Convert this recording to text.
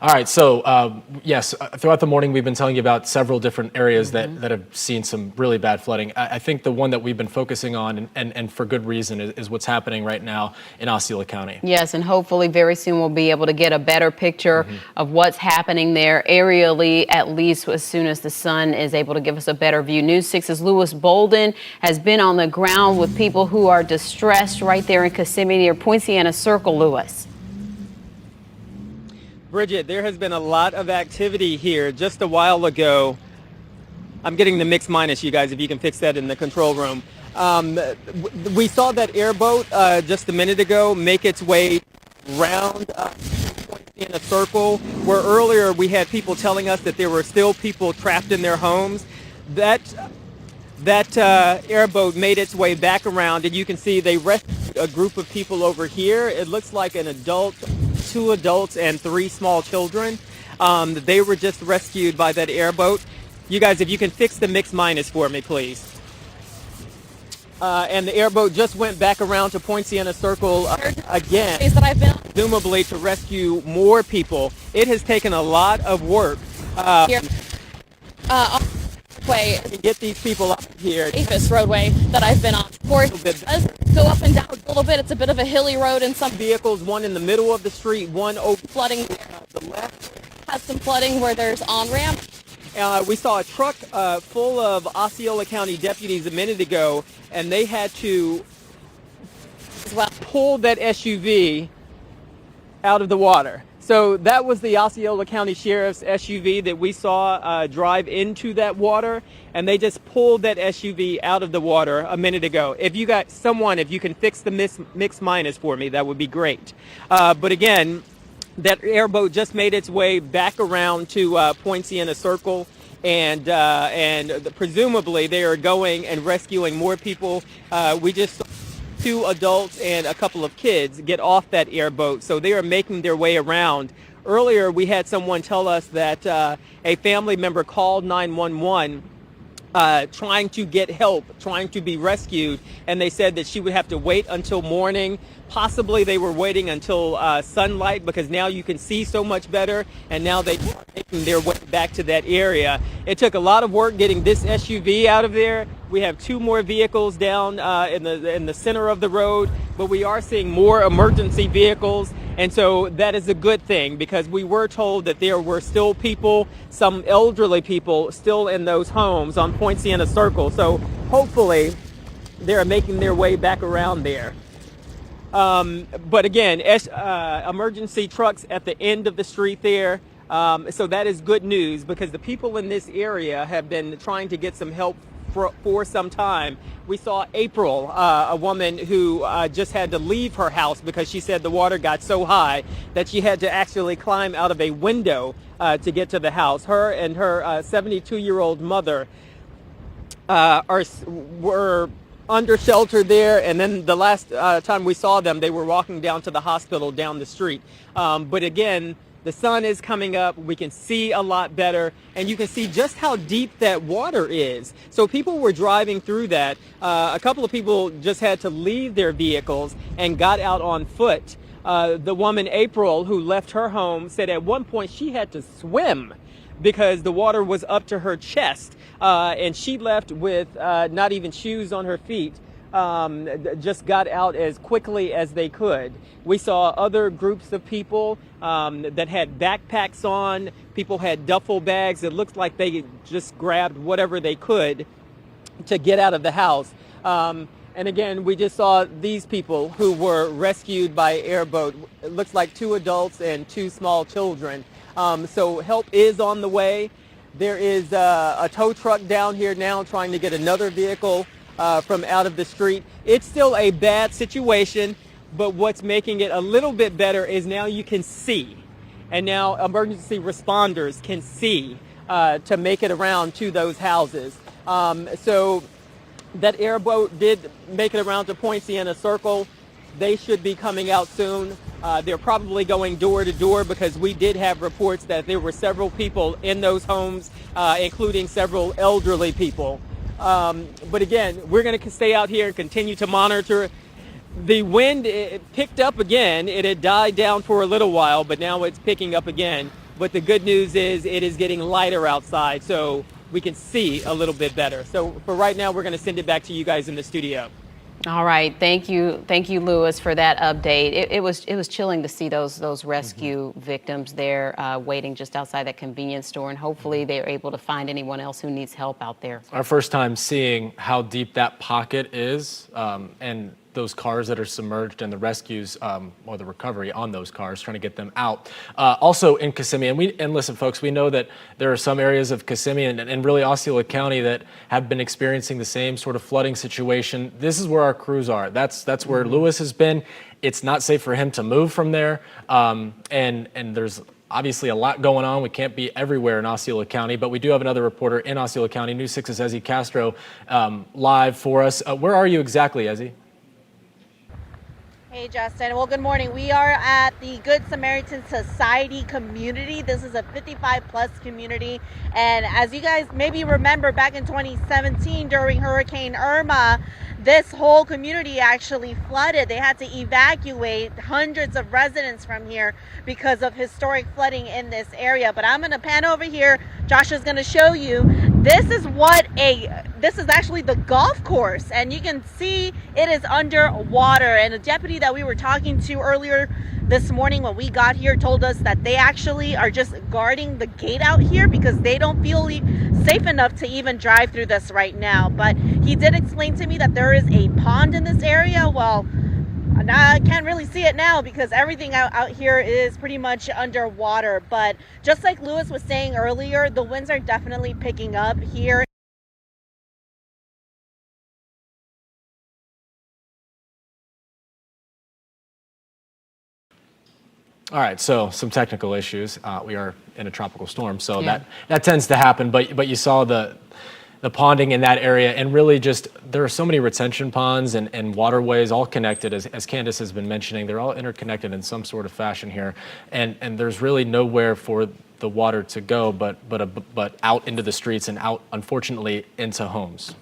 All right, so yes, throughout the morning we've been telling you about several different areas that have seen some really bad flooding. I think the one that we've been focusing on, and for good reason, is what's happening right now in Osceola County. Yes, and hopefully very soon we'll be able to get a better picture of what's happening there aerially, at least as soon as the sun is able to give us a better view. News 6's Lewis Bolden has been on the ground with people who are distressed right there in Kissimmee near Poinciana Circle. Lewis. Bridget, there has been a lot of activity here. Just a while ago, I'm getting the mix minus, you guys, if you can fix that in the control room. We saw that airboat just a minute ago make its way round in a circle, where earlier we had people telling us that there were still people trapped in their homes. That airboat made its way back around, and you can see they rescued a group of people over here. It looks like an adult, 2 adults and 3 small children. They were just rescued by that airboat. You guys, if you can fix the mix minus for me, please. And the airboat just went back around to Poinciana Circle again, presumably to rescue more people. It has taken a lot of work here. Way to get these people up here. Safest roadway that I've been on. Of course, it does go up and down a little bit. It's a bit of a hilly road, and some vehicles, one in the middle of the street, one over flooding. The left has some flooding where there's on-ramp. We saw a truck full of Osceola County deputies a minute ago, and they had to pull that SUV out of the water. So that was the Osceola County Sheriff's SUV that we saw drive into that water, and they just pulled that SUV out of the water a minute ago. If you got someone, if you can fix the mix minus for me, that would be great. But again, that airboat just made its way back around to Poinciana Circle, and presumably they are going and rescuing more people. We just saw 2 adults and a couple of kids get off that airboat, so they are making their way around. Earlier, we had someone tell us that a family member called 911 trying to get help, trying to be rescued, and they said that she would have to wait until morning. Possibly they were waiting until sunlight, because now you can see so much better, and now they are making their way back to that area. It took a lot of work getting this SUV out of there. We have 2 more vehicles down in the center of the road, but we are seeing more emergency vehicles, and so that is a good thing, because we were told that there were still people, some elderly people, still in those homes on Poinciana Circle. So hopefully they're making their way back around there. But again, emergency trucks at the end of the street there. So that is good news, because the people in this area have been trying to get some help for some time. We saw April, a woman who just had to leave her house because she said the water got so high that she had to actually climb out of a window to get to the house. Her and her 72-year-old mother were under shelter there, and then the last time we saw them, they were walking down to the hospital down the street. But again, the sun is coming up, we can see a lot better, and you can see just how deep that water is. So people were driving through that. A couple of people just had to leave their vehicles and got out on foot. The woman, April, who left her home, said at one point she had to swim because the water was up to her chest. And she left with not even shoes on her feet, just got out as quickly as they could. We saw other groups of people that had backpacks on. People had duffel bags. It looked like they just grabbed whatever they could to get out of the house. And again, we just saw these people who were rescued by airboat. It looks like 2 adults and 2 small children. So help is on the way. There is a tow truck down here now trying to get another vehicle from out of the street. It's still a bad situation, but what's making it a little bit better is now you can see. And now emergency responders can see to make it around to those houses. So that airboat did make it around to Poinciana Circle. They should be coming out soon. They're probably going door to door, because we did have reports that there were several people in those homes, including several elderly people. But again, we're going to stay out here and continue to monitor. The wind picked up again. It had died down for a little while, but now it's picking up again. But the good news is it is getting lighter outside, so we can see a little bit better. So for right now, we're going to send it back to you guys in the studio. All right, thank you, Lewis, for that update. It was chilling to see those rescue victims there waiting just outside that convenience store, and hopefully they're able to find anyone else who needs help out there. Our first time seeing how deep that pocket is, and those cars that are submerged and the rescues or the recovery on those cars, trying to get them out. Also in Kissimmee, and listen, folks, we know that there are some areas of Kissimmee and really Osceola County that have been experiencing the same sort of flooding situation. This is where our crews are. That's where Lewis has been. It's not safe for him to move from there, and there's obviously a lot going on. We can't be everywhere in Osceola County, but we do have another reporter in Osceola County, News 6's Ezzy Castro, live for us. Where are you exactly, Ezzy? Hey, Justin. Well, good morning. We are at the Good Samaritan Society community. This is a 55-plus community. And as you guys maybe remember, back in 2017 during Hurricane Irma, this whole community actually flooded. They had to evacuate hundreds of residents from here because of historic flooding in this area. But I'm going to pan over here. Josh is going to show you. This is actually the golf course, and you can see it is underwater. And a deputy that we were talking to earlier this morning when we got here told us that they actually are just guarding the gate out here because they don't feel safe enough to even drive through this right now. But he did explain to me that there is a pond in this area. Well, I can't really see it now because everything out here is pretty much underwater. But just like Lewis was saying earlier, the winds are definitely picking up here. All right, so some technical issues. We are in a tropical storm, so that tends to happen. But you saw the ponding in that area, and really just there are so many retention ponds and waterways all connected, as Candace has been mentioning. They're all interconnected in some sort of fashion here, and there's really nowhere for the water to go but out into the streets and out, unfortunately, into homes.